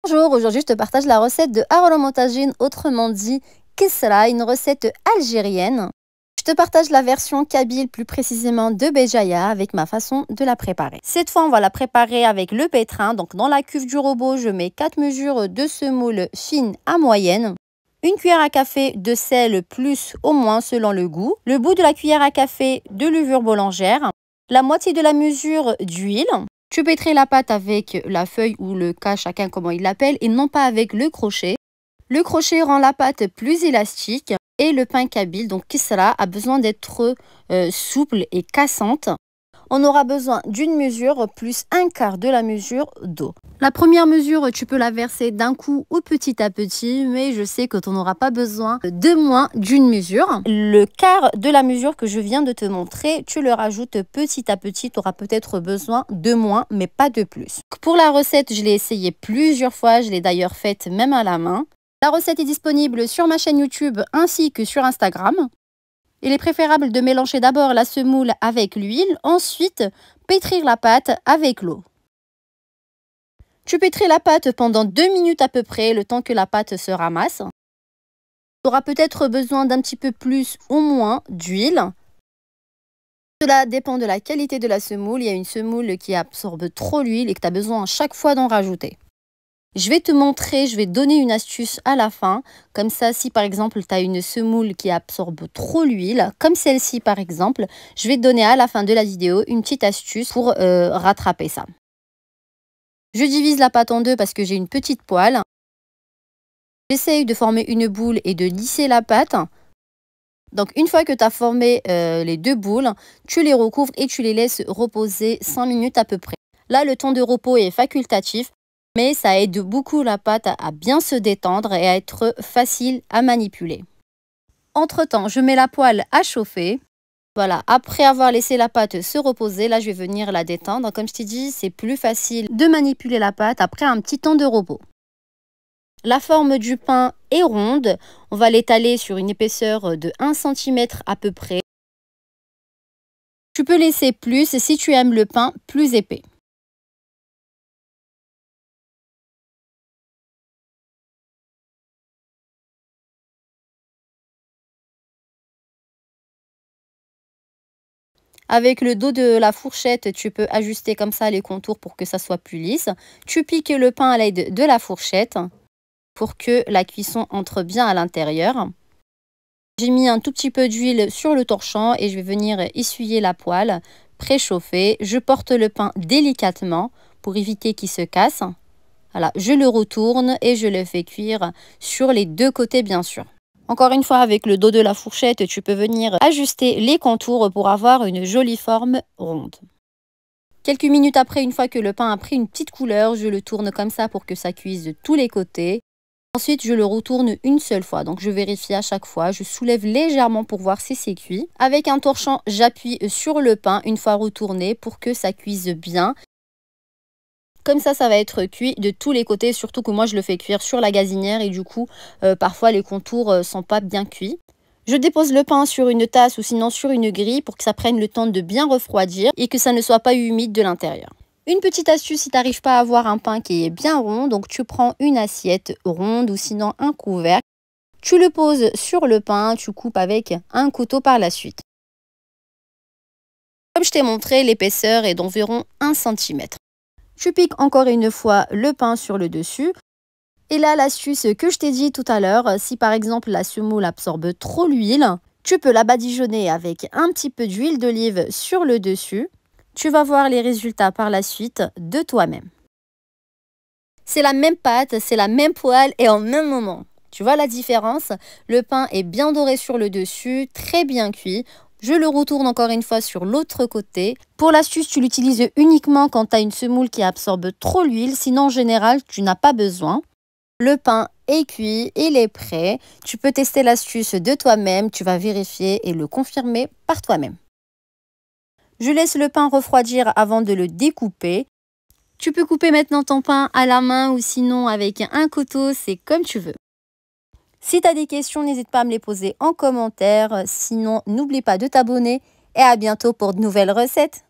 Bonjour, aujourd'hui je te partage la recette de harira tajine, autrement dit Kisra, une recette algérienne. Je te partage la version kabyle, plus précisément de Béjaïa, avec ma façon de la préparer. Cette fois, on va la préparer avec le pétrin. Donc dans la cuve du robot, je mets 4 mesures de semoule fine à moyenne. Une cuillère à café de sel plus au moins selon le goût. Le bout de la cuillère à café de levure boulangère. La moitié de la mesure d'huile. Tu pétris la pâte avec la feuille ou le cas, chacun comment il l'appelle, et non pas avec le crochet. Le crochet rend la pâte plus élastique et le pain kabyle, donc Kisra, a besoin d'être souple et cassante. On aura besoin d'une mesure plus un quart de la mesure d'eau. La première mesure, tu peux la verser d'un coup ou petit à petit, mais je sais que tu n'auras pas besoin de moins d'une mesure. Le quart de la mesure que je viens de te montrer, tu le rajoutes petit à petit. Tu auras peut-être besoin de moins, mais pas de plus. Pour la recette, je l'ai essayé plusieurs fois. Je l'ai d'ailleurs faite même à la main. La recette est disponible sur ma chaîne YouTube ainsi que sur Instagram. Il est préférable de mélanger d'abord la semoule avec l'huile, ensuite pétrir la pâte avec l'eau. Tu pétris la pâte pendant 2 minutes à peu près, le temps que la pâte se ramasse. Tu auras peut-être besoin d'un petit peu plus ou moins d'huile. Cela dépend de la qualité de la semoule. Il y a une semoule qui absorbe trop l'huile et que tu as besoin à chaque fois d'en rajouter. Je vais te montrer, je vais te donner une astuce à la fin. Comme ça, si par exemple, tu as une semoule qui absorbe trop l'huile, comme celle-ci par exemple, je vais te donner à la fin de la vidéo une petite astuce pour rattraper ça. Je divise la pâte en deux parce que j'ai une petite poêle. J'essaye de former une boule et de lisser la pâte. Donc, une fois que tu as formé les deux boules, tu les recouvres et tu les laisses reposer 5 minutes à peu près. Là, le temps de repos est facultatif. Mais ça aide beaucoup la pâte à bien se détendre et à être facile à manipuler. Entre-temps, je mets la poêle à chauffer. Voilà, après avoir laissé la pâte se reposer, là je vais venir la détendre. Comme je t'ai dit, c'est plus facile de manipuler la pâte après un petit temps de repos. La forme du pain est ronde. On va l'étaler sur une épaisseur de 1 cm à peu près. Tu peux laisser plus si tu aimes le pain plus épais. Avec le dos de la fourchette, tu peux ajuster comme ça les contours pour que ça soit plus lisse. Tu piques le pain à l'aide de la fourchette pour que la cuisson entre bien à l'intérieur. J'ai mis un tout petit peu d'huile sur le torchon et je vais venir essuyer la poêle, préchauffer. Je porte le pain délicatement pour éviter qu'il se casse. Voilà, je le retourne et je le fais cuire sur les deux côtés bien sûr. Encore une fois, avec le dos de la fourchette, tu peux venir ajuster les contours pour avoir une jolie forme ronde. Quelques minutes après, une fois que le pain a pris une petite couleur, je le tourne comme ça pour que ça cuise de tous les côtés. Ensuite, je le retourne une seule fois. Donc, je vérifie à chaque fois. Je soulève légèrement pour voir si c'est cuit. Avec un torchon, j'appuie sur le pain une fois retourné pour que ça cuise bien. Comme ça va être cuit de tous les côtés, surtout que moi je le fais cuire sur la gazinière et du coup, parfois les contours sont pas bien cuits. Je dépose le pain sur une tasse ou sinon sur une grille pour que ça prenne le temps de bien refroidir et que ça ne soit pas humide de l'intérieur. Une petite astuce si tu n'arrives pas à avoir un pain qui est bien rond, donc tu prends une assiette ronde ou sinon un couvercle. Tu le poses sur le pain, tu coupes avec un couteau par la suite. Comme je t'ai montré, l'épaisseur est d'environ 1 cm. Tu piques encore une fois le pain sur le dessus. Et là, l'astuce que je t'ai dit tout à l'heure, si par exemple la semoule absorbe trop l'huile, tu peux la badigeonner avec un petit peu d'huile d'olive sur le dessus. Tu vas voir les résultats par la suite de toi-même. C'est la même pâte, c'est la même poêle et en même moment. Tu vois la différence? Le pain est bien doré sur le dessus, très bien cuit. Je le retourne encore une fois sur l'autre côté. Pour l'astuce, tu l'utilises uniquement quand tu as une semoule qui absorbe trop l'huile. Sinon, en général, tu n'as pas besoin. Le pain est cuit, il est prêt. Tu peux tester l'astuce de toi-même. Tu vas vérifier et le confirmer par toi-même. Je laisse le pain refroidir avant de le découper. Tu peux couper maintenant ton pain à la main ou sinon avec un couteau, c'est comme tu veux. Si tu as des questions, n'hésite pas à me les poser en commentaire. Sinon, n'oublie pas de t'abonner et à bientôt pour de nouvelles recettes.